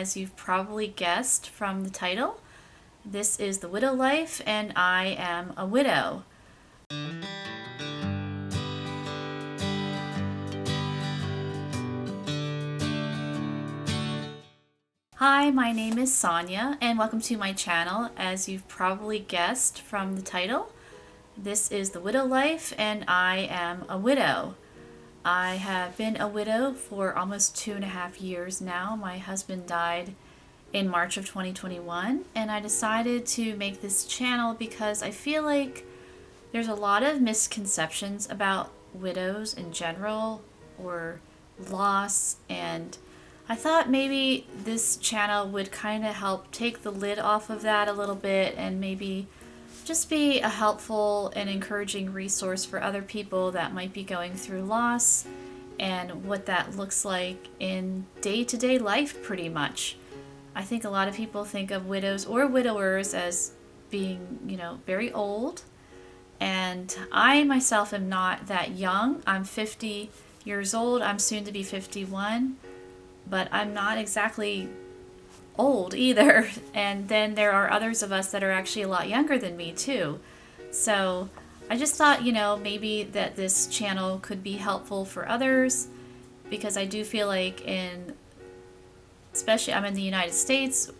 as you've probably guessed from the title. This is The Widow Life, and I am a widow. Hi, my name is Sonia, and welcome to my channel. As you've probably guessed from the title, this is The Widow Life, and I am a widow. I have been a widow for almost 2.5 years now. My husband died in March of 2021, and I decided to make this channel because I feel like there's a lot of misconceptions about widows in general or loss, and I thought maybe this channel would kind of help take the lid off of that a little bit and maybe just be a helpful and encouraging resource for other people that might be going through loss and what that looks like in day-to-day life pretty much. I think a lot of people think of widows or widowers as being, very old. And I myself am not that young. I'm 50 years old. I'm soon to be 51, but I'm not exactly old either. And then there are others of us that are actually a lot younger than me too. So I just thought, maybe that this channel could be helpful for others because I do feel like especially I'm in the United States,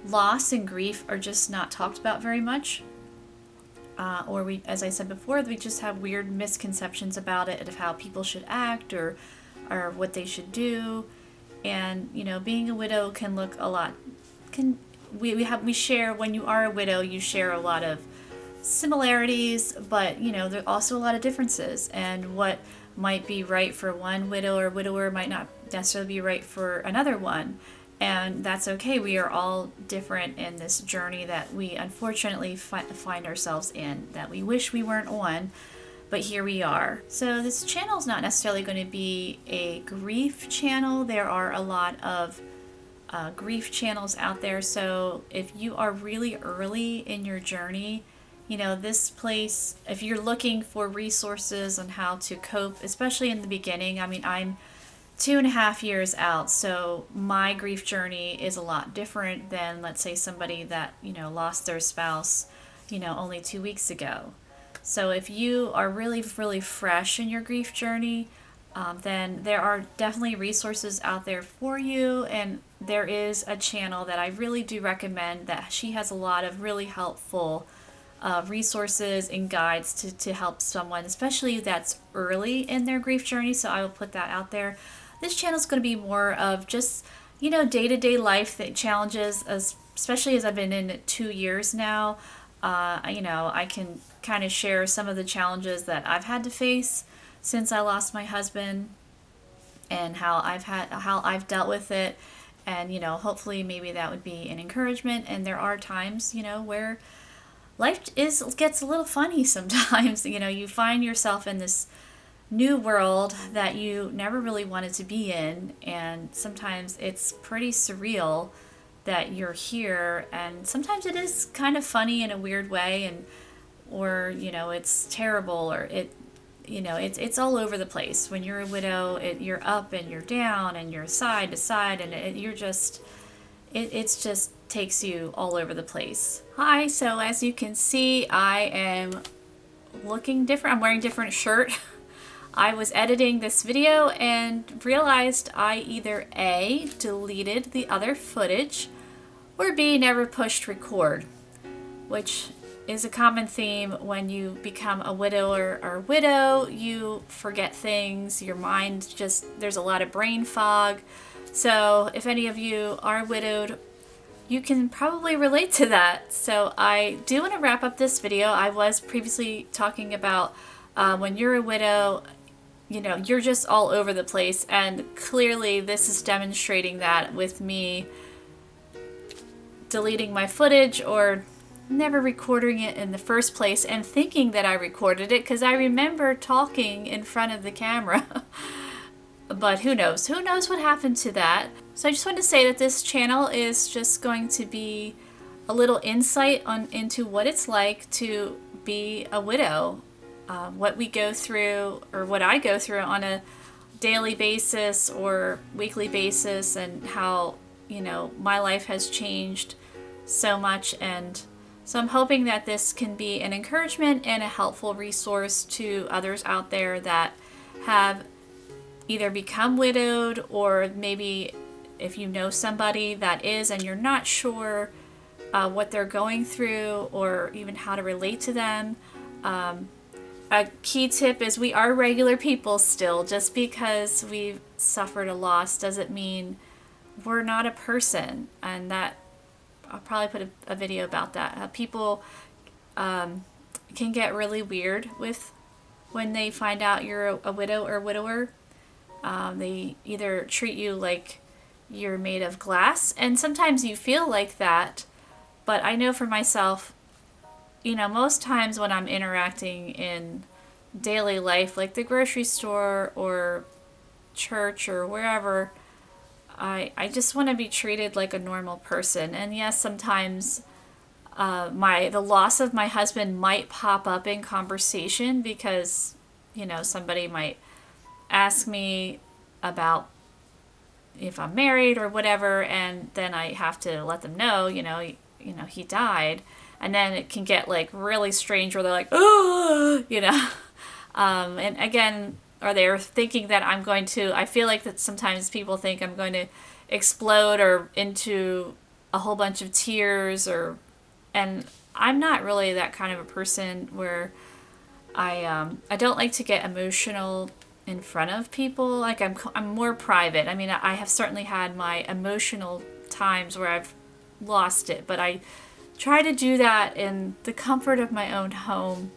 loss and grief are just not talked about very much. As I said before, we just have weird misconceptions about it of how people should act or what they should do. And being a widow can look a lot. We share, when you are a widow, you share a lot of similarities, but there are also a lot of differences. And what might be right for one widow or widower might not necessarily be right for another one. And that's okay. We are all different in this journey that we unfortunately find ourselves in, that we wish we weren't on, but here we are. So this channel is not necessarily going to be a grief channel. There are a lot of grief channels out there. So if you are really early in your journey, this place, if you're looking for resources on how to cope, especially in the beginning, I'm 2.5 years out, so my grief journey is a lot different than, let's say, somebody that lost their spouse only 2 weeks ago. So if you are really, really fresh in your grief journey, then there are definitely resources out there for you, and there is a channel that I really do recommend that she has a lot of really helpful resources and guides to help someone, especially that's early in their grief journey. So I will put that out there. This channel is going to be more of just, day-to-day life that challenges, especially as I've been in it 2 years now. I can kind of share some of the challenges that I've had to face since I lost my husband and how I've dealt with it. And, hopefully maybe that would be an encouragement. And there are times, where life gets a little funny sometimes. You find yourself in this new world that you never really wanted to be in, and sometimes it's pretty surreal that you're here, and sometimes it is kind of funny in a weird way, or it's terrible, or it's all over the place. When you're a widow, you're up and you're down and you're side to side, and it's just takes you all over the place. Hi, so as you can see, I am looking different. I'm wearing a different shirt. I was editing this video and realized I either A, deleted the other footage, or B, never pushed record, which is a common theme when you become a widower or widow. You forget things, your mind there's a lot of brain fog. So if any of you are widowed, you can probably relate to that. So I do want to wrap up this video. I was previously talking about when you're a widow, you're just all over the place, and clearly this is demonstrating that with me deleting my footage or never recording it in the first place and thinking that I recorded it because I remember talking in front of the camera. But who knows? Who knows what happened to that? So I just wanted to say that this channel is just going to be a little insight into what it's like to be a widow, what we go through, or what I go through on a daily basis or weekly basis, and how, you know, my life has changed so much. And so I'm hoping that this can be an encouragement and a helpful resource to others out there that have either become widowed, or maybe if you know somebody that is and you're not sure what they're going through or even how to relate to them. A key tip is we are regular people still. Just because we've suffered a loss doesn't mean we're not a person. And that, I'll probably put a video about that. People can get really weird with when they find out you're a widow or widower. They either treat you like you're made of glass, and sometimes you feel like that. But I know for myself, you know, most times when I'm interacting in daily life, like the grocery store or church or wherever, I just want to be treated like a normal person. And yes, sometimes the loss of my husband might pop up in conversation because, you know, somebody might ask me about if I'm married or whatever, and then I have to let them know, you know, he died. And then it can get like really strange where they're like, oh, you know. And again, or they're thinking that I'm going to, I feel like that sometimes people think I'm going to explode or into a whole bunch of tears, and I'm not really that kind of a person where I don't like to get emotional in front of people. Like I'm more private. I mean, I have certainly had my emotional times where I've lost it, but I try to do that in the comfort of my own home.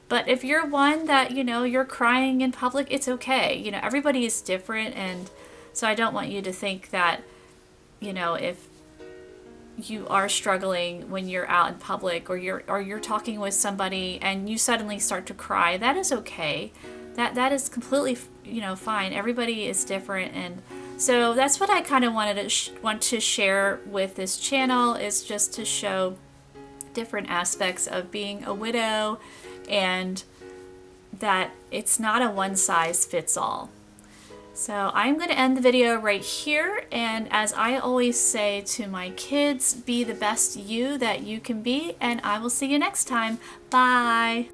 But if you're one that, you know, you're crying in public, it's okay. You know, everybody is different, and so I don't want you to think that, you know, if you are struggling when you're out in public, or you're talking with somebody and you suddenly start to cry, that is okay. That is completely, you know, fine. Everybody is different. And so that's what I kind of want to share with this channel, is just to show different aspects of being a widow, and that it's not a one size fits all. So I'm going to end the video right here, and as I always say to my kids, be the best you that you can be, and I will see you next time. Bye!